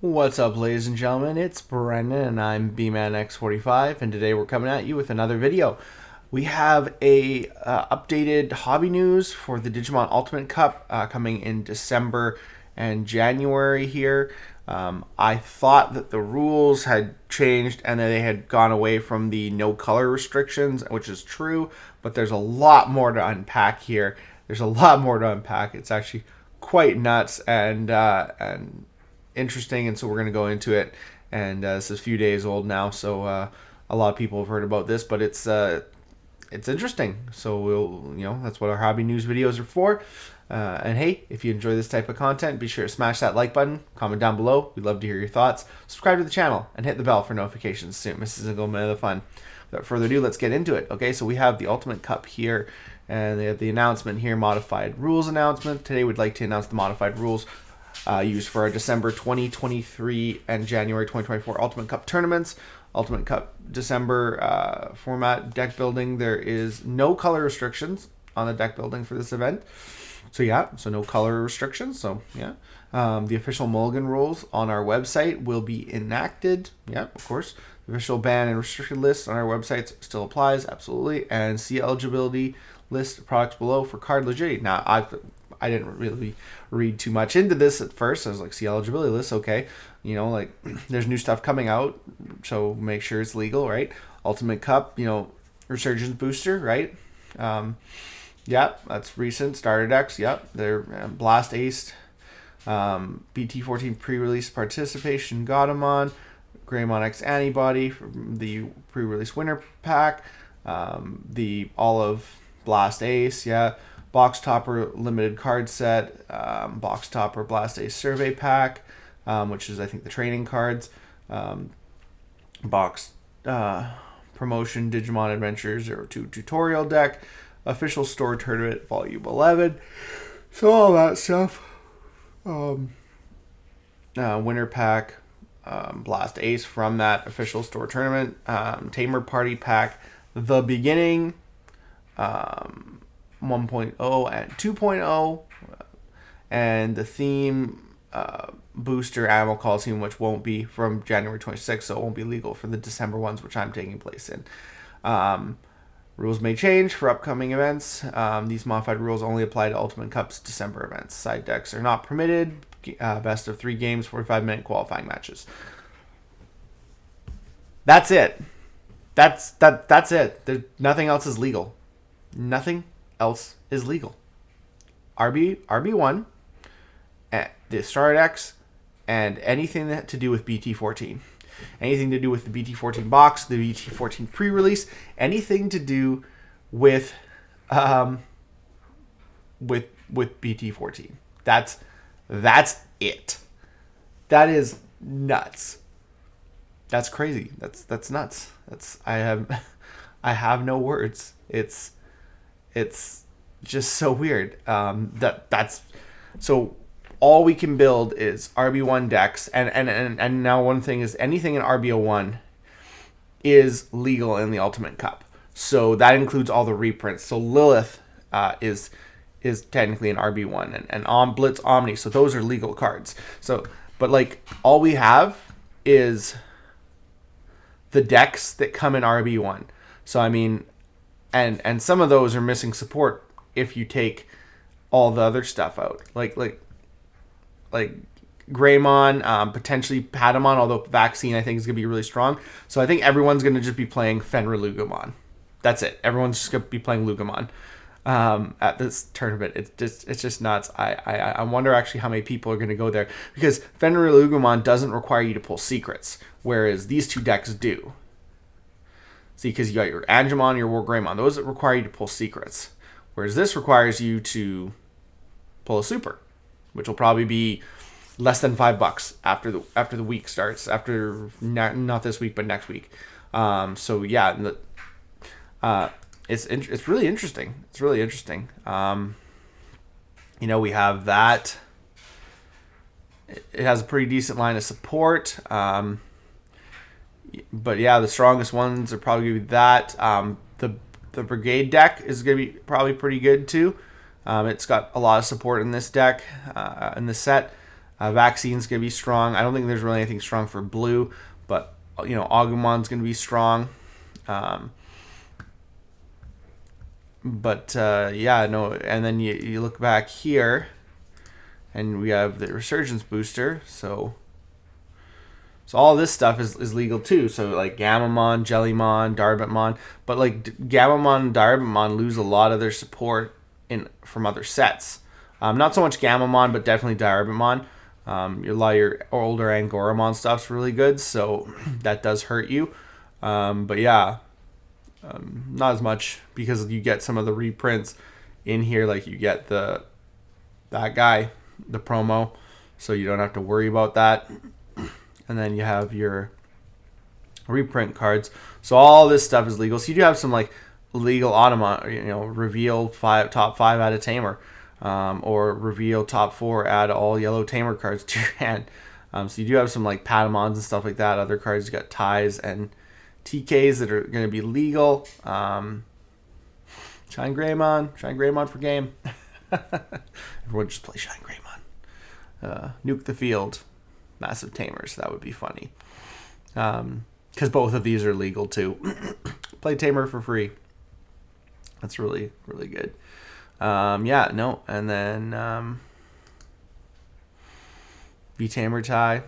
What's up, ladies and gentlemen? It's Brendan and I'm BManX45, and today we're coming at you with another video. We have a updated hobby news for the Digimon Ultimate Cup coming in December and January here. I thought that the rules had changed and that they had gone away from the no color restrictions, which is true, but there's a lot more to unpack here. There's a lot more to unpack. It's actually quite nuts and interesting, and so we're going to go into it. And this is a few days old now, so a lot of people have heard about this, but it's interesting. So that's what our hobby news videos are for. And hey, if you enjoy this type of content, be sure to smash that like button, comment down below. We'd love to hear your thoughts. Subscribe to the channel and hit the bell for notifications so you don't miss a single minute of the fun. Without further ado, let's get into it. Okay, so we have the Ultimate Cup here, and they have the announcement here, modified rules announcement. Today we'd like to announce the modified rules used for our December 2023 and January 2024 Ultimate Cup tournaments. Ultimate Cup December format deck building. There is no color restrictions on the deck building for this event. So no color restrictions. The official Mulligan rules on our website will be enacted. Yeah, of course. The official ban and restricted list on our websites still applies, absolutely. And see eligibility list of products below for card legitimacy. Now, I didn't really read too much into this at first. I was like, see eligibility list, okay. There's new stuff coming out, so make sure it's legal, right? Ultimate Cup, Resurgence Booster, right? That's recent. Starter decks, they're Blast Ace, BT14 pre-release participation, Godamon, Greymon X-Antibody from the pre-release winner pack, the Olive Blast Ace, Box Topper limited card set, Box Topper Blast Ace survey pack, which is I think the training cards, Box Promotion Digimon Adventure 02 tutorial deck, official store tournament volume 11, so all that stuff. Winner pack, Blast Ace from that official store tournament, Tamer Party pack, the beginning, 1.0 and 2.0, and the theme booster Animal Coliseum, which won't be from January 26th, so it won't be legal for the December ones, which I'm taking place in. Rules may change for upcoming events. These modified rules only apply to Ultimate Cup's December events. Side decks are not permitted. Best of 3 games, 45-minute qualifying matches. That's it. That's it. Nothing else is legal. Nothing else is legal. RB1, the Star X, and anything that to do with BT14. Anything to do with the BT14 box, the BT14 pre-release, anything to do with BT14. That's it. That is nuts. That's crazy. That's nuts. I have no words. It's just so weird. So all we can build is RB1 decks, and now one thing is anything in RB01 is legal in the Ultimate Cup. So that includes all the reprints. So Lilith is technically an RB1, and Blitz Omni. So those are legal cards. So, but all we have is the decks that come in RB1. So I mean, and some of those are missing support if you take all the other stuff out, like Greymon, potentially Patamon, although Vaccine I think is going to be really strong. So I think everyone's going to just be playing Fenrir Lugomon. That's it. Everyone's just going to be playing Lugomon at this tournament. It's just nuts. I wonder actually how many people are going to go there, because Fenrir Lugomon doesn't require you to pull secrets, whereas these two decks do. See, because you got your Angemon, your War Greymon. Those require you to pull secrets, whereas this requires you to pull a super, which will probably be less than $5 after the week starts. After not this week, but next week. It's really interesting. It's really interesting. We have that. It has a pretty decent line of support. But yeah, the strongest ones are probably going to be that. The Brigade deck is going to be probably pretty good too. It's got a lot of support in this deck, in this set. Vaccine's going to be strong. I don't think there's really anything strong for blue, but Agumon's going to be strong. Yeah, no. And then you look back here, and we have the Resurgence booster. So all this stuff is legal too. So like Gamamon, Jellymon, Darbitmon, but like Gamamon and Darbitmon lose a lot of their support from other sets. Not so much Gamamon, but definitely Darbitmon. A lot of your older Angoramon stuff's really good, so that does hurt you. But yeah, not as much because you get some of the reprints in here, like you get that guy, the promo, so you don't have to worry about that. And then you have your reprint cards. So all this stuff is legal. So you do have some like legal Automon, reveal top 5 out of Tamer, or reveal top 4 add all yellow Tamer cards to your hand. So you do have some like Patamons and stuff like that. Other cards, you got Ties and TKs that are going to be legal. Shine Greymon for game. Everyone just play Shine Greymon. Nuke the field. Massive Tamers. That would be funny. Because both of these are legal too. Play Tamer for free. That's really, really good. Yeah, no. And then V-Tamer tie.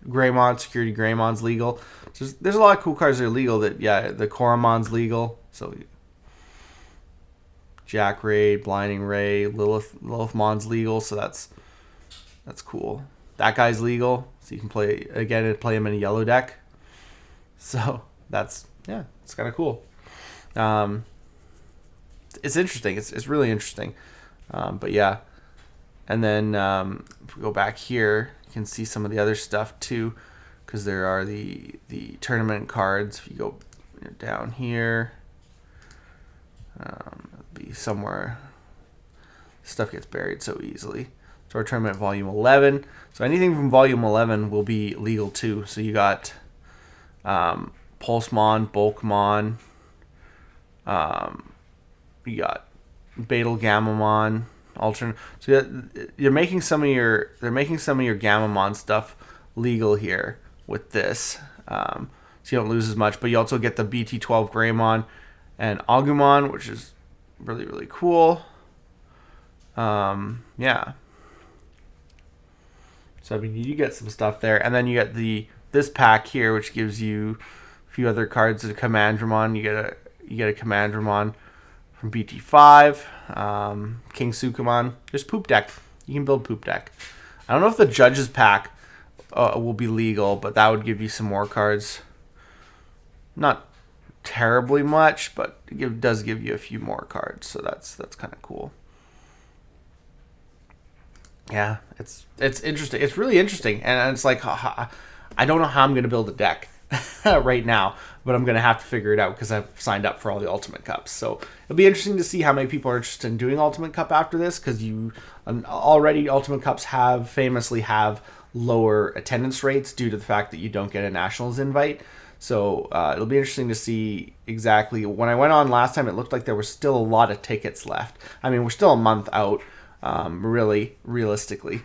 Greymon, Security Greymon's legal. So there's a lot of cool cards that are legal. The Koramon's legal. So Jack Ray, Blinding Ray, Lilithmon's legal. So that's cool. That guy's legal. So you can play him in a yellow deck. So it's kind of cool. It's interesting. It's really interesting. But yeah. And then if we go back here, you can see some of the other stuff too, because there are the tournament cards. If you go down here, it'll be somewhere. Stuff gets buried so easily. So our tournament volume 11. So anything from volume 11 will be legal too. So you got Pulsemon, Bulkmon. You got Beetle Gamamon. Alternate. So they're making some of your Gamamon stuff legal here with this, so you don't lose as much. But you also get the BT12 Greymon and Agumon, which is really, really cool. Yeah. So I mean, you get some stuff there, and then you get this pack here, which gives you a few other cards. A Commandramon. You get a Commandramon from BT5, King Sukamon. There's Poop Deck. You can build Poop Deck. I don't know if the Judges pack will be legal, but that would give you some more cards. Not terribly much, but it does give you a few more cards, so that's kind of cool. Yeah, it's interesting. It's really interesting, and it's like I don't know how I'm going to build a deck right now, but I'm going to have to figure it out because I've signed up for all the Ultimate Cups. So it'll be interesting to see how many people are interested in doing Ultimate Cup after this, because already Ultimate Cups famously have lower attendance rates due to the fact that you don't get a Nationals invite. So it'll be interesting to see exactly. When I went on last time, it looked like there was still a lot of tickets left. I mean, we're still a month out, really, realistically.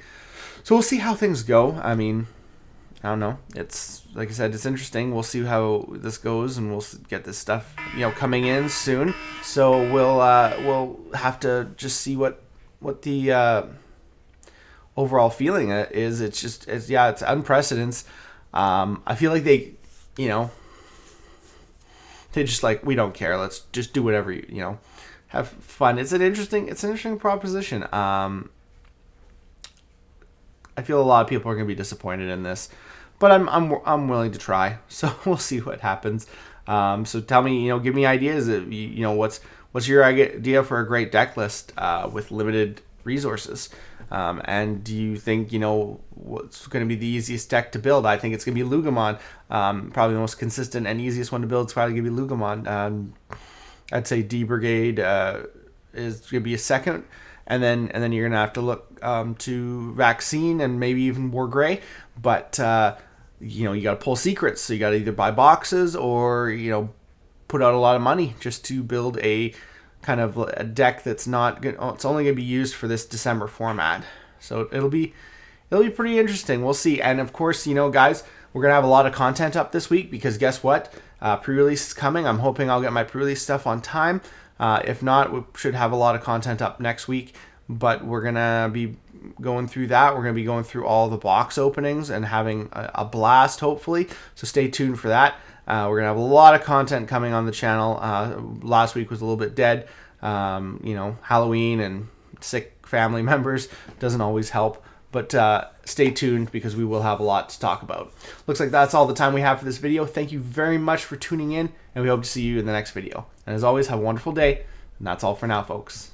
So we'll see how things go. I mean, I don't know. It's like I said, it's interesting. We'll see how this goes, and we'll get this stuff, coming in soon. So we'll have to just see what the overall feeling is. It's unprecedented. I feel like they just like, we don't care. Let's just do whatever have fun. It's an interesting proposition. I feel a lot of people are going to be disappointed in this, but I'm willing to try. So we'll see what happens. So tell me, give me ideas. What's your idea for a great deck list with limited resources? And do you think what's going to be the easiest deck to build? I think it's going to be Lugamon. Probably the most consistent and easiest one to build is probably going to be Lugamon. I'd say D-Brigade is going to be a second. And then you're gonna have to look to Vaccine and maybe even War Gray, but you got to pull secrets. So you got to either buy boxes or put out a lot of money just to build a kind of a deck that's not good. It's only gonna be used for this December format. So it'll be pretty interesting. We'll see. And of course, you know, guys, we're gonna have a lot of content up this week because guess what? Pre-release is coming. I'm hoping I'll get my pre-release stuff on time. If not, we should have a lot of content up next week. But we're gonna be going through that. We're gonna be going through all the box openings and having a blast, hopefully. So stay tuned for that. We're gonna have a lot of content coming on the channel. Last week was a little bit dead. You know, Halloween and sick family members doesn't always help. But stay tuned because we will have a lot to talk about. Looks like that's all the time we have for this video. Thank you very much for tuning in, and we hope to see you in the next video. And as always, have a wonderful day. And that's all for now, folks.